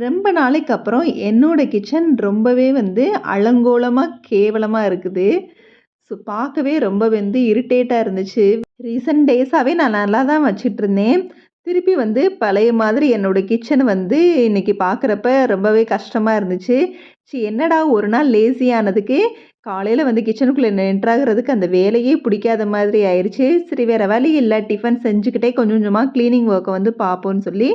ரொம்ப நாளைக்கு அப்புறம் என்னோட கிச்சன் ரொம்பவே அலங்கோலமா, கேவலமா இருக்குது. ஸோ பார்க்கவே ரொம்ப இரிட்டேட்டா இருந்துச்சு. ரீசென்ட் டேஸாவே நான் நல்லா தான் வச்சுட்ருந்தேன். திருப்பி பழைய மாதிரி என்னோட கிச்சன் இன்னைக்கு பார்க்குறப்ப ரொம்பவே கஷ்டமா இருந்துச்சு. என்னடா ஒரு நாள் லேசி ஆனதுக்கு காலையில கிச்சனுக்குள்ள என்டர் அந்த வேலையே பிடிக்காத மாதிரி ஆயிருச்சு. சரி வேற வழி இல்ல. டிஃபன் செஞ்சுக்கிட்டே கொஞ்சம் கொஞ்சமா கிளீனிங் ஒர்க்க பார்ப்போம்ன்னு சொல்லி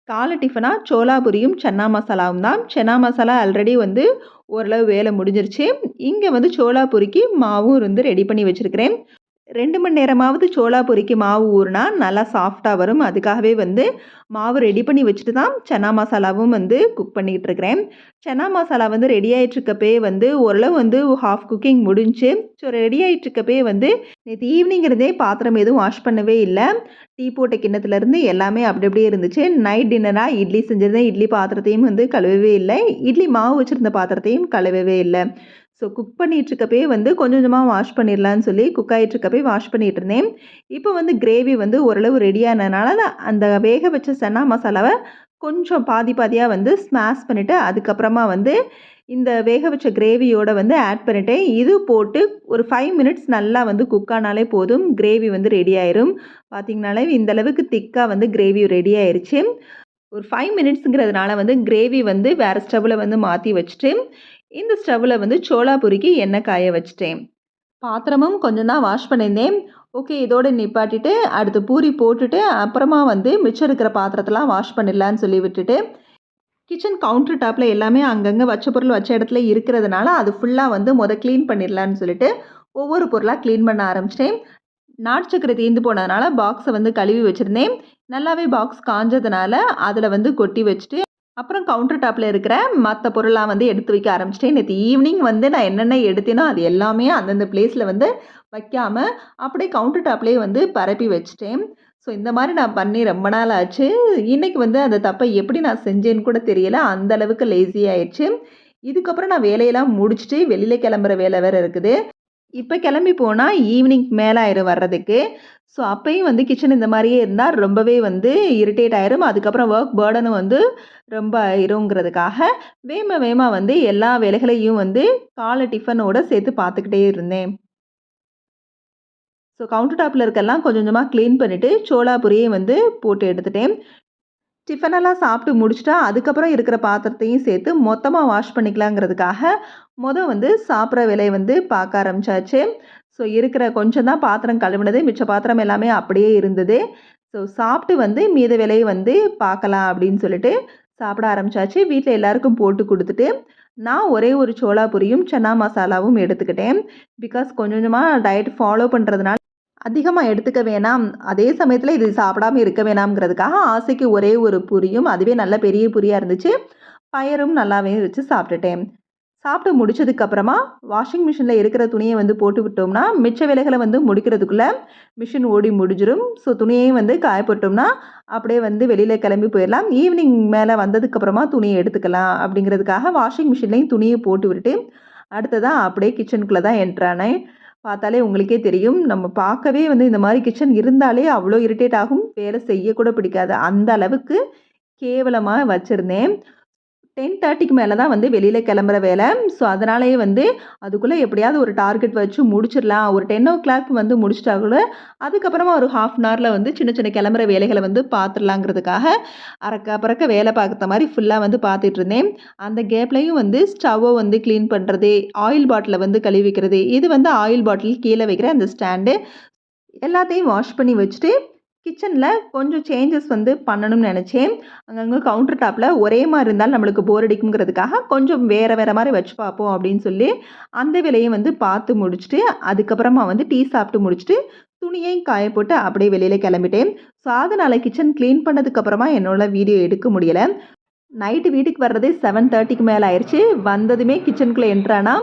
காலை டிஃபனா சோளா பூரியும், சன்னா மசாலாவும் தான். சன்னா மசாலா ஆல்ரெடி ஓரளவு வேலை முடிஞ்சிருச்சு. இங்க சோளா பூரிக்கு மாவும் ரெடி பண்ணி வச்சிருக்கிறேன். 2 மணி நேரமாவது சோளா பூரிக்கு மாவு ஊறுனா நல்லா சாஃப்ட்டா வரும். அதுக்காகவே மாவு ரெடி பண்ணி வச்சுட்டு தான் சன்னா மசாலாவும் குக் பண்ணிக்கிட்டு இருக்கிறேன். சன்னா மசாலா ரெடி ஆயிட்டுருக்கப்பயே ஓரளவு ஹாஃப் குக்கிங் முடிஞ்சுச்சு. ஸோ ரெடி ஆயிட்டுருக்கப்பயே நேத்து ஈவினிங் இருந்தே பாத்திரம் எதுவும் வாஷ் பண்ணவே இல்ல. டீ போட்ட கிண்ணத்துலேருந்து எல்லாமே அப்படி அப்படியே இருந்துச்சு. நைட் டின்னரா இட்லி செஞ்சிருந்தேன். இட்லி பாத்திரத்தையும் கழுவவே இல்ல. இட்லி மாவு வச்சிருந்த பாத்திரத்தையும் கழுவவே இல்ல. ஸோ குக் பண்ணிகிட்ருக்கப்பயே கொஞ்சம் கொஞ்சமாக வாஷ் பண்ணிடலான்னு சொல்லி குக் ஆகிட்டுருக்கப்பயே வாஷ் பண்ணிகிட்டு இருந்தேன். இப்போ கிரேவி ஓரளவு ரெடியானதுனால நான் அந்த வேக வச்ச சன்னா மசாலாவை கொஞ்சம் பாதி பாதியாக ஸ்மாஷ் பண்ணிவிட்டு அதுக்கப்புறமா இந்த வேக வச்ச கிரேவியோட ஆட் பண்ணிட்டேன். இது போட்டு ஒரு 5 மினிட்ஸ் நல்லா குக் ஆனாலே போதும். கிரேவி ரெடி ஆயிரும். பார்த்தீங்கனாலே இந்த அளவுக்கு திக்காக கிரேவி ரெடி ஆயிருச்சு. ஒரு 5 மினிட்ஸுங்கிறதுனால கிரேவி வேறு ஸ்டவ்வில் மாற்றி வச்சுட்டு இந்த ஸ்டவ்வில் சோளா பூரிக்கு எண்ணெய் காய வச்சுட்டேன். பாத்திரமும் கொஞ்சம் தான் வாஷ் பண்ணியிருந்தேன். ஓகே இதோடு நிப்பாட்டிட்டு அடுத்து பூரி போட்டுட்டு அப்புறமா மிச்சம் இருக்கிற பாத்திரத்தெல்லாம் வாஷ் பண்ணிடலான்னு சொல்லி விட்டுட்டு கிச்சன் கவுண்டர் டாப்பில் எல்லாமே அங்கங்கே வச்ச பொருள் வச்ச இடத்துல இருக்கிறதுனால அது ஃபுல்லாக க்ளீன் பண்ணிடலான்னு சொல்லிட்டு ஒவ்வொரு பொருளாக க்ளீன் பண்ண ஆரம்பிச்சிட்டேன். நாட்டு சக்கரை தீர்ந்து போனதுனால பாக்ஸை கழுவி வச்சுருந்தேன். நல்லாவே பாக்ஸ் காஞ்சதுனால அதில் கொட்டி வச்சுட்டு அப்புறம் கவுண்டர் டாப்பில் இருக்கிற மற்ற பொருளாக எடுத்து வைக்க ஆரம்பிச்சிட்டேன். நேற்று ஈவினிங் நான் என்னென்ன எடுத்தேனோ அது எல்லாமே அந்தந்த பிளேஸில் வைக்காமல் அப்படியே கவுண்டர் டாப்லேயே பரப்பி வச்சுட்டேன். ஸோ இந்த மாதிரி நான் பண்ணி ரொம்ப நாள் ஆச்சு. இன்றைக்கி அந்த தப்பை எப்படி நான் செஞ்சேன்னு கூட தெரியல. அந்த அளவுக்கு லேசி ஆயிடுச்சு. இதுக்கப்புறம் நான் வேலையெல்லாம் முடிச்சுட்டு வெளியில் கிளம்புற வேலை வேறு இருக்குது. இப்போ கிளம்பி போனால் ஈவினிங் மேலே ஆயிரும் வர்றதுக்கு. ஸோ அப்பயும் கிச்சன் இந்த மாதிரியே இருந்தால் ரொம்பவே இரிட்டேட் ஆயிரும். அதுக்கப்புறம் ஒர்க் பேர்டனும் ரொம்ப ஆயிருங்கிறதுக்காக வேகமாக எல்லா வேலைகளையும் காலை டிஃபனோட சேர்த்து பார்த்துக்கிட்டே இருந்தேன். ஸோ கவுண்டர் டாப்பில் இருக்கலாம் கொஞ்சம் கொஞ்சமாக க்ளீன் பண்ணிவிட்டு சோளா பூரியை போட்டு எடுத்துட்டேன். டிஃபனெல்லாம் சாப்பிட்டு முடிச்சுட்டா அதுக்கப்புறம் இருக்கிற பாத்திரத்தையும் சேர்த்து மொத்தமாக வாஷ் பண்ணிக்கலாங்கிறதுக்காக சாப்பிட்ற வேலையை பார்க்க ஆரம்பித்தாச்சு. ஸோ இருக்கிற கொஞ்சம் தான் பாத்திரம் கழுவினது. மிச்ச பாத்திரம் எல்லாமே அப்படியே இருந்தது. ஸோ சாப்பிட்டு மீத வேலையை பார்க்கலாம் அப்படின்னு சொல்லிட்டு சாப்பிட ஆரம்பித்தாச்சு. வீட்டில் எல்லாருக்கும் போட்டு கொடுத்துட்டு நான் ஒரே ஒரு சோளா பூரியும் சன்னா மசாலாவும் எடுத்துக்கிட்டேன். பிகாஸ் கொஞ்சம் கொஞ்சமாக டயட் ஃபாலோ பண்ணுறதுனால அதிகமாக எடுத்துக்க வேணாம். அதே சமயத்தில் இது சாப்பிடாம இருக்க வேணாம்ங்கிறதுக்காக ஆசைக்கு ஒரே ஒரு பூரியும் அதுவே நல்ல பெரிய பூரியாக இருந்துச்சு. பயரும் நல்லாவே வச்சு சாப்பிட்டுட்டேன். சாப்பிட்டு முடிச்சதுக்கப்புறமா வாஷிங் மிஷினில் இருக்கிற துணியை போட்டு விட்டோம்னா மிச்ச வேலைகளை முடிக்கிறதுக்குள்ளே மிஷின் ஓடி முடிஞ்சிடும். ஸோ துணியையும் காயப்போட்டோம்னா அப்படியே வெளியில் கிளம்பி போயிடலாம். ஈவினிங் மேலே வந்ததுக்கப்புறமா துணியை எடுத்துக்கலாம் அப்படிங்கிறதுக்காக வாஷிங் மிஷின்லேயும் துணியை போட்டு விட்டுட்டு அடுத்ததாக அப்படியே கிச்சனுக்குள்ளே தான் என்ட்ரானேன். பார்த்தாலே உங்களுக்கே தெரியும். நம்ம பார்க்கவே இந்த மாதிரி கிச்சன் இருந்தாலே அவ்வளோ இரிட்டேட் ஆகும். வேலை செய்யக்கூட பிடிக்காது. அந்த அளவுக்கு கேவலமாக வச்சுருந்தேன். 10:30க்கு மேலே தான் வெளியில் கிளம்புற வேலை. ஸோ அதனாலேயே அதுக்குள்ளே எப்படியாவது ஒரு டார்கெட் வச்சு முடிச்சிடலாம். ஒரு 10:00 முடிச்சிட்டா கூட அதுக்கப்புறமா ஒரு ½ அன் ஹவரில் சின்ன சின்ன கிளம்புற வேலைகளை பார்த்துடலாங்கிறதுக்காக அறக்க பறக்க வேலை பார்க்குற மாதிரி ஃபுல்லாக பார்த்துட்டு இருந்தேன். அந்த கேப்லையும் ஸ்டவ்வை க்ளீன் பண்ணுறது, ஆயில் பாட்டிலை கழுவி வைக்கிறது, இது ஆயில் பாட்டில் கீழே வைக்கிற அந்த ஸ்டாண்டு எல்லாத்தையும் வாஷ் பண்ணி வச்சுட்டு கிச்சனில் கொஞ்சம் சேஞ்சஸ் பண்ணணும்னு நினச்சேன். அங்கங்கே கவுண்டர் டாப்பில் ஒரே மாதிரி இருந்தாலும் நம்மளுக்கு போர் அடிக்குங்கிறதுக்காக கொஞ்சம் வேறு வேறு மாதிரி வச்சு பார்ப்போம் அப்படின்னு சொல்லி அந்த வேலையை பார்த்து முடிச்சுட்டு அதுக்கப்புறமா டீ சாப்பிட்டு முடிச்சுட்டு துணியையும் காய போட்டு அப்படியே வெளியில் கிளம்பிட்டேன். ஸோ அதனால் கிச்சன் க்ளீன் பண்ணதுக்கப்புறமா என்னோட வீடியோ எடுக்க முடியலை. நைட்டு வீட்டுக்கு வர்றதே 7:30க்கு மேலே ஆயிடுச்சு. வந்ததுமே கிச்சனுக்குள்ளே என்ட்ரானா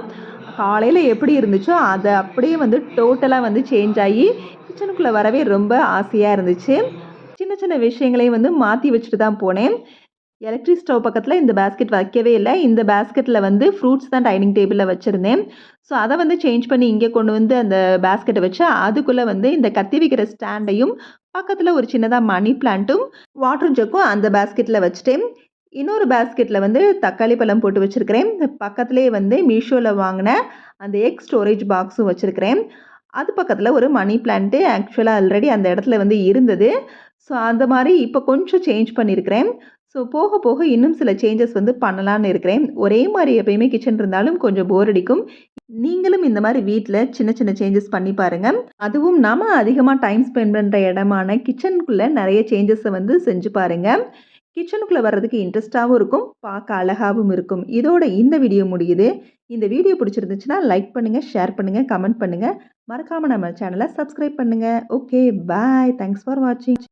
காலையில் எப்படி இருந்துச்சோ அதை அப்படியே டோட்டலாக சேஞ்ச் ஆகி கிச்சனுக்குள்ளே வரவே ரொம்ப ஆசையாக இருந்துச்சு. சின்ன சின்ன விஷயங்களையும் மாற்றி வச்சுட்டு தான் போனேன். எலக்ட்ரிக் ஸ்டவ் பக்கத்தில் இந்த பேஸ்கெட் வைக்கவே இல்லை. இந்த பேஸ்கெட்டில் ஃப்ரூட்ஸ் தான் டைனிங் டேபிளில் வச்சுருந்தேன். ஸோ அதை சேஞ்ச் பண்ணி இங்கே கொண்டு அந்த பேஸ்கெட்டை வச்சு அதுக்குள்ளே இந்த கத்தி வைக்கிற ஸ்டாண்டையும் பக்கத்தில் ஒரு சின்னதாக மணி பிளான்ட்டும் வாட்டர் ஜக்கும் அந்த பேஸ்கெட்டில் வச்சுட்டேன். இன்னொரு பேஸ்கெட்டில் வந்து தக்காளி பழம் போட்டு வச்சுருக்கிறேன். பக்கத்துலேயே வந்து மீஷோவில் வாங்கின அந்த எக் ஸ்டோரேஜ் பாக்ஸும் வச்சுருக்கிறேன். அது பக்கத்தில் ஒரு மணி பிளான்ட்டு ஆக்சுவலாக ஆல்ரெடி அந்த இடத்துல வந்து இருந்தது. ஸோ அந்த மாதிரி இப்போ கொஞ்சம் சேஞ்ச் பண்ணியிருக்கிறேன். ஸோ போக போக இன்னும் சில சேஞ்சஸ் வந்து பண்ணலான்னு இருக்கிறேன். ஒரே மாதிரி எப்பயுமே கிச்சன் இருந்தாலும் கொஞ்சம் போர் அடிக்கும். நீங்களும் இந்த மாதிரி வீட்டில் சின்ன சின்ன சேஞ்சஸ் பண்ணி பாருங்கள். அதுவும் நாம அதிகமாக டைம் ஸ்பெண்ட் பண்ணுற இடமான கிச்சனுக்குள்ளே நிறைய சேஞ்சஸை வந்து செஞ்சு பாருங்கள். கிச்சனுக்குள்ளே வர்றதுக்கு இன்ட்ரெஸ்ட்டாகவும் இருக்கும், பார்க்க அழகாகவும் இருக்கும். இதோட இந்த வீடியோ முடியுது. இந்த வீடியோ பிடிச்சிருந்துச்சுன்னா லைக் பண்ணுங்கள், ஷேர் பண்ணுங்கள், கமெண்ட் பண்ணுங்கள். மறக்காமல் நம்ம சேனலை சப்ஸ்கிரைப் பண்ணுங்கள். Okay, bye. தேங்க்ஸ் ஃபார் வாட்சிங்.